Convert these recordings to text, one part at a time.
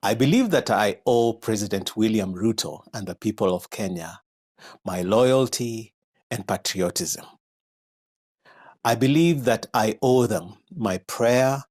I believe that I owe President William Ruto and the people of Kenya my loyalty and patriotism. I believe that I owe them my prayer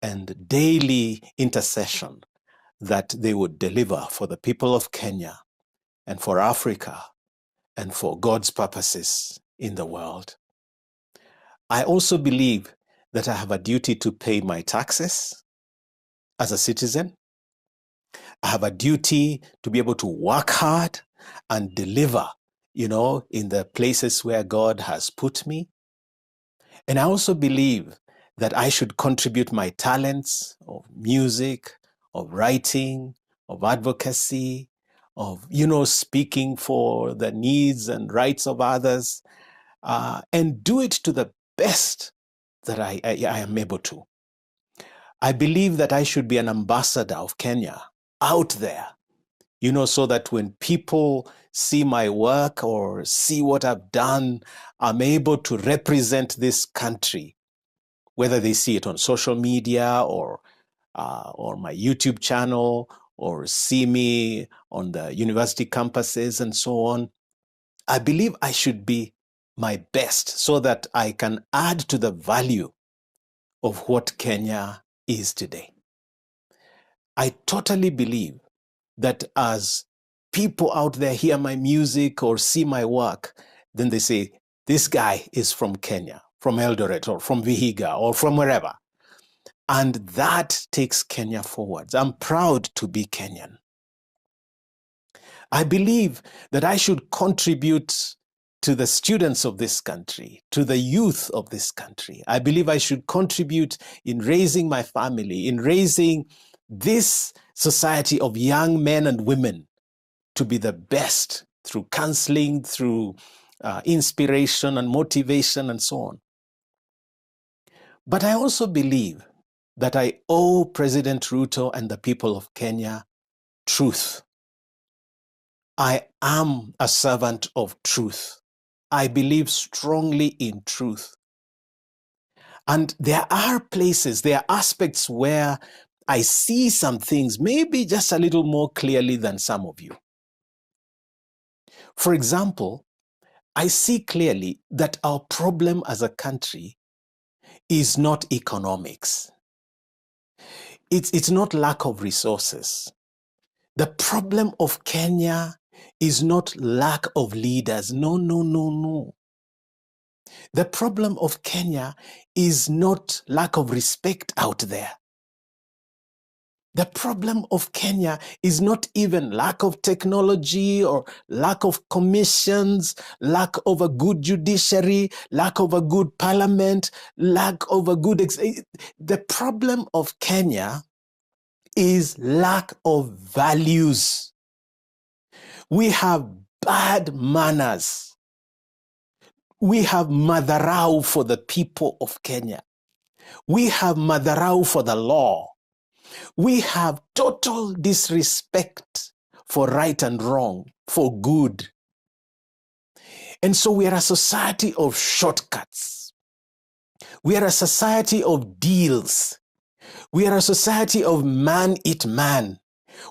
and daily intercession that they would deliver for the people of Kenya and for Africa and for God's purposes in the world. I also believe that I have a duty to pay my taxes as a citizen. I have a duty to be able to work hard and deliver, in the places where God has put me. And I also believe that I should contribute my talents of music, of writing, of advocacy, of, speaking for the needs and rights of others, and do it to the best that I am able to. I believe that I should be an ambassador of Kenya out there, so that when people see my work or see what I've done, I'm able to represent this country, whether they see it on social media or my YouTube channel or see me on the university campuses and so on. I believe I should be my best so that I can add to the value of what Kenya is today. I totally believe that as people out there hear my music or see my work, then they say, this guy is from Kenya, from Eldoret or from Vihiga or from wherever. And that takes Kenya forwards. I'm proud to be Kenyan. I believe that I should contribute to the students of this country, to the youth of this country. I believe I should contribute in raising my family, in raising this society of young men and women to be the best through counseling, through inspiration and motivation and so on. But I also believe that I owe President Ruto and the people of Kenya truth. I am a servant of truth. I believe strongly in truth. And there are places, there are aspects where I see some things maybe just a little more clearly than some of you. For example, I see clearly that our problem as a country is not economics. It's not lack of resources. The problem of Kenya is not lack of leaders. No, no, no, no. The problem of Kenya is not lack of respect out there. The problem of Kenya is not even lack of technology or lack of commissions, lack of a good judiciary, lack of a good parliament, lack of a good... The problem of Kenya is lack of values. We have bad manners. We have madharau for the people of Kenya. We have madharau for the law. We have total disrespect for right and wrong, for good. And so we are a society of shortcuts. We are a society of deals. We are a society of man eat man.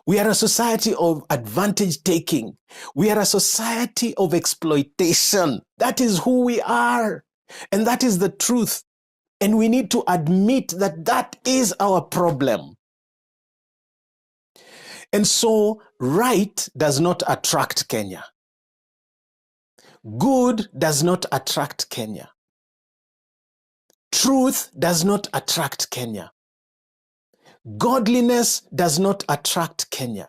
We are a society of advantage taking. We are a society of exploitation. That is who we are. And that is the truth. And we need to admit that that is our problem. And so, right does not attract Kenya. Good does not attract Kenya. Truth does not attract Kenya. Godliness does not attract Kenya.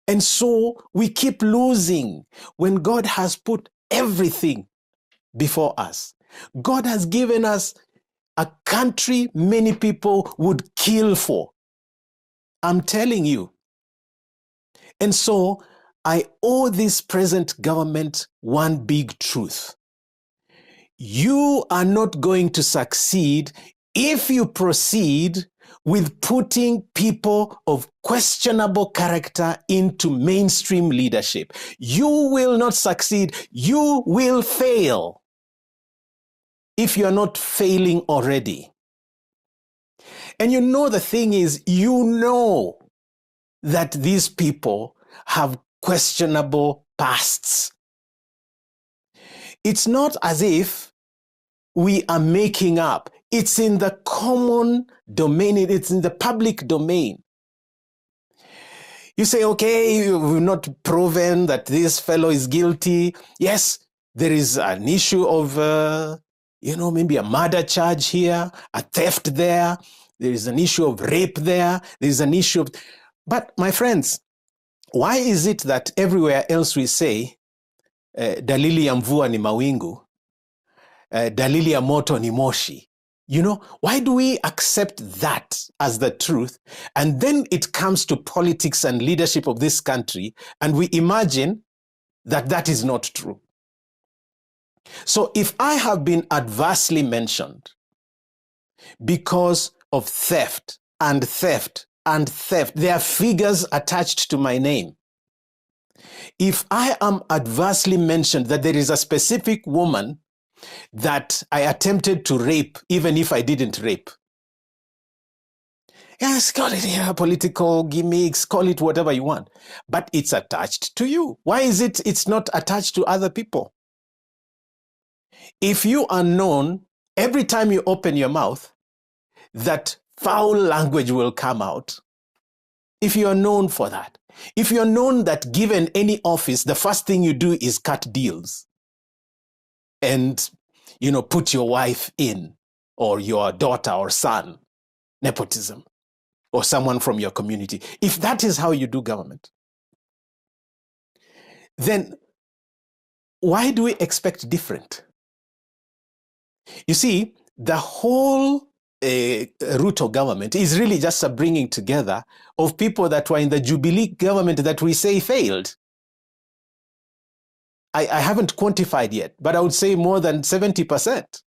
And so we keep losing when God has put everything before us. God has given us a country many people would kill for. I'm telling you. And so I owe this present government one big truth. You are not going to succeed if you proceed with putting people of questionable character into mainstream leadership. You will not succeed. You will fail if you're not failing already. And the thing is, that these people have questionable pasts. It's not as if we are making up. It's in the common domain. It's in the public domain. You say, okay, we've not proven that this fellow is guilty. Yes, there is an issue of, maybe a murder charge here, a theft there. There is an issue of rape there. There is an issue of... But my friends, why is it that everywhere else we say, dalili ya mvua ni mawingu, dalili ya moto ni moshi? Why do we accept that as the truth? And then it comes to politics and leadership of this country, and we imagine that that is not true. So if I have been adversely mentioned because of theft and theft and theft, there are figures attached to my name. If I am adversely mentioned that there is a specific woman that I attempted to rape, even if I didn't rape. Yes, call it political gimmicks, call it whatever you want. But it's attached to you. Why is it's not attached to other people? If you are known, every time you open your mouth, that foul language will come out. If you are known for that. If you're known that given any office, the first thing you do is cut deals. And, put your wife in, or your daughter or son, nepotism, or someone from your community. If that is how you do government, then why do we expect different? You see, the whole Ruto government is really just a bringing together of people that were in the Jubilee government that we say failed. I haven't quantified yet, but I would say more than 70%.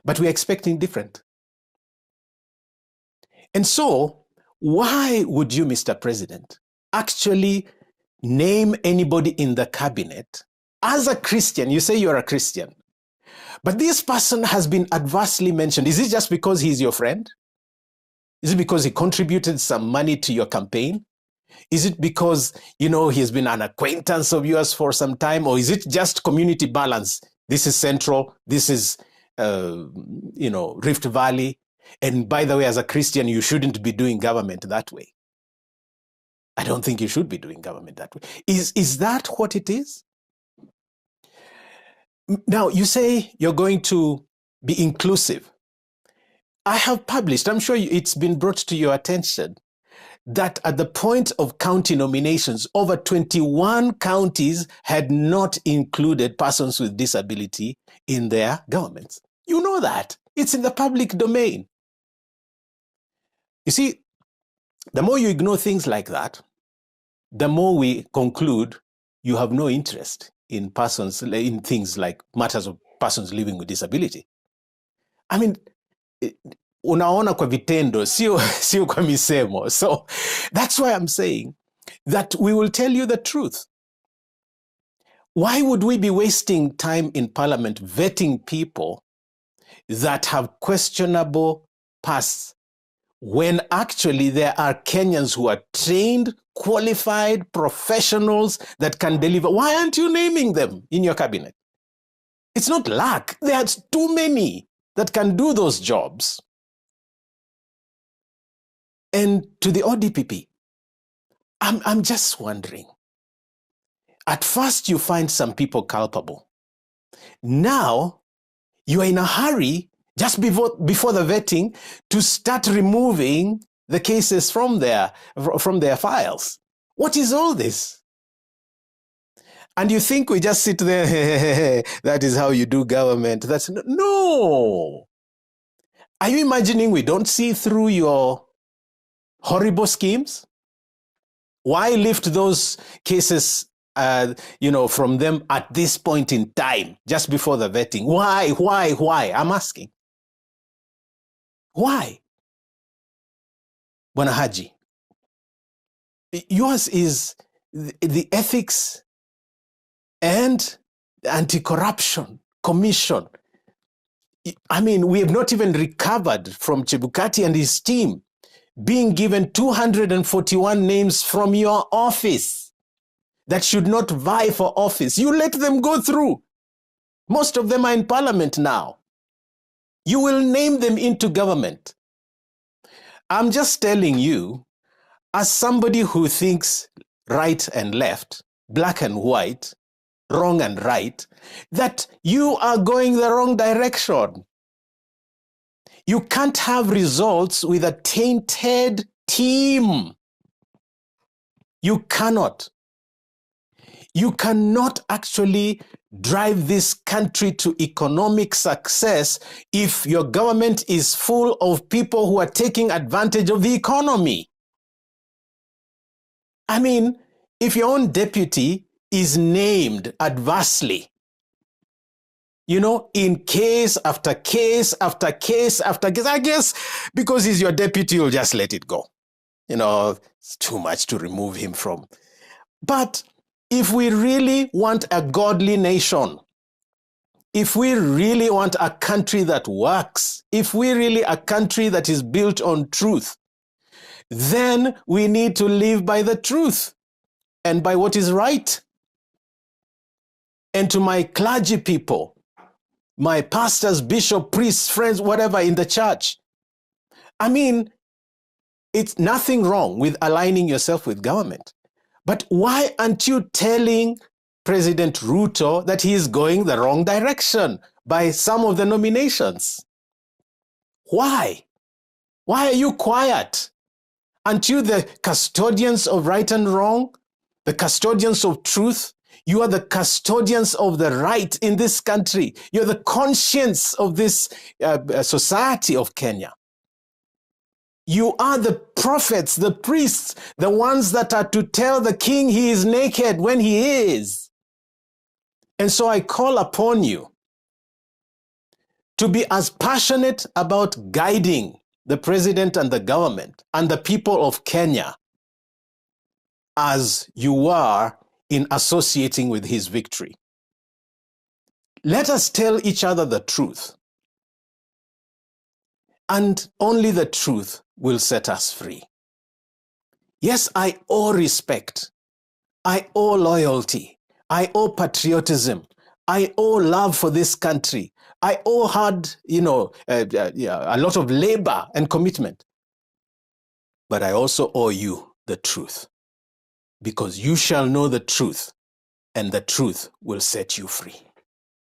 But we're expecting different. And so, why would you, Mr. President, actually name anybody in the cabinet as a Christian? You say you're a Christian, but this person has been adversely mentioned. Is it just because he's your friend? Is it because he contributed some money to your campaign? Is it because, he's been an acquaintance of yours for some time? Or is it just community balance? This is Central, this is, Rift Valley. And by the way, as a Christian, you shouldn't be doing government that way. I don't think you should be doing government that way. Is that what it is? Now, you say you're going to be inclusive. I have published, I'm sure it's been brought to your attention, that at the point of county nominations, over 21 counties had not included persons with disability in their governments. You know that. It's in the public domain. You see, the more you ignore things like that, the more we conclude you have no interest in things like matters of persons living with disability. I mean, unaona kwa vitendo, sio kwa misemo. So that's why I'm saying that we will tell you the truth. Why would we be wasting time in Parliament vetting people that have questionable pasts when actually there are Kenyans who are trained, qualified professionals that can deliver? Why aren't you naming them in your cabinet? It's not lack. There's too many that can do those jobs. And to the ODPP, I'm just wondering. At first, you find some people culpable. Now, you are in a hurry, just before the vetting, to start removing the cases from their files. What is all this? And you think we just sit there, that is how you do government. No. Are you imagining we don't see through your horrible schemes? Why lift those cases, from them at this point in time, just before the vetting? Why? I'm asking. Why? Bwana Haji, yours is the ethics and anti-corruption commission. I mean, we have not even recovered from Chebukati and his team being given 241 names from your office that should not vie for office. You let them go through. Most of them are in parliament now. You will name them into government. I'm just telling you, as somebody who thinks right and left, black and white, wrong and right, that you are going the wrong direction. You can't have results with a tainted team. You cannot. You cannot actually drive this country to economic success if your government is full of people who are taking advantage of the economy. I mean, if your own deputy is named adversely, in case after case after case after case, I guess because he's your deputy, you'll just let it go. It's too much to remove him from. But if we really want a godly nation, if we really want a country that works, if we really a country that is built on truth, then we need to live by the truth and by what is right. And to my clergy people, my pastors, bishop, priests, friends, whatever in the church, I mean, it's nothing wrong with aligning yourself with government. But why aren't you telling President Ruto that he is going the wrong direction by some of the nominations? Why? Why are you quiet? Aren't you the custodians of right and wrong? The custodians of truth? You are the custodians of the right in this country. You're the conscience of this society of Kenya. You are the prophets, the priests, the ones that are to tell the king he is naked when he is. And so I call upon you to be as passionate about guiding the president and the government and the people of Kenya as you are in associating with his victory. Let us tell each other the truth. And only the truth will set us free. Yes, I owe respect. I owe loyalty. I owe patriotism. I owe love for this country. I owe hard, a lot of labor and commitment. But I also owe you the truth. Because you shall know the truth, and the truth will set you free.